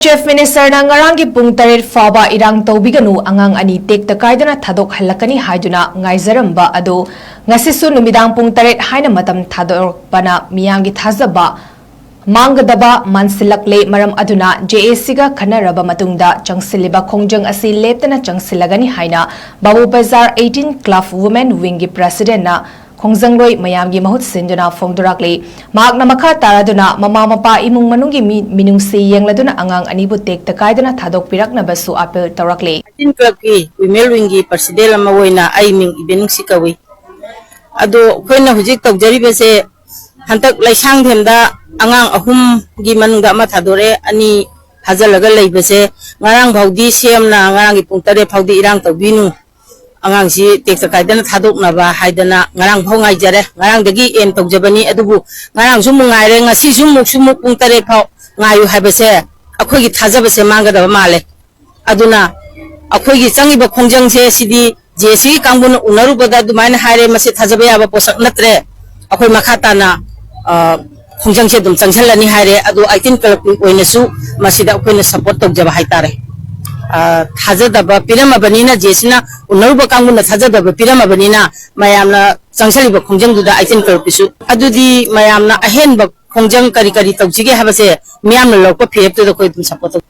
Chief Minister na ngaranggi pung tarit faba irang taubiganu angang ani tekta kaidana thadok halakani haiduna ngaizaramba ado ngasisu numidang pung tarit haina matam thadok pana miyangi thazaba mangadaba mansilakle maram aduna JAC ga khanaraba matungda changsiliba khongjang asi leptana changsilagani haina Babu Bazar 18 Club Women Wing gi President na Khongjang mayamgi mahut sinduna fongdurakle magna makha taraduna mama mapa imung manunggi minungsi yengladuna angang anibu tekta kaidana thadok pirakna basu apel tawrakle 18 club ki women wing gi president ama woina aiming ibenung sikawi ado khoina hujik tawjari bese hantak laisang themda angang ahum gi manungda ama thadore ani hazalaga leibese ngarang bhaudi semna ngarang gi pungtare bhaudi irang tawbinu angang si tekta kaidana thadok naba haidana ngarang phau ngai jare ngarang dagi en tawjabani adubu ngarang sum ngaire ngasi sumuk pung tare phau ngayu haibase akhoi gi thajabase mangada male aduna akhoi gi changiba khongjang se sidi jesi kangbun unaru bada dumaina haire mase thajaba yaba posak natre akhoi makhata na khongjang se dum changsalani haire adu 18 club oinasu masida akhoi na support tawjaba haitare thajadaba piramabani jesina unaruba kanguna thajadaba piramabani mayamna changsaliba khongjang duda 18 club pisu adudi mayamna ahenba khongjang kari tawjige habase miyamna lokpa phep to da koi dum support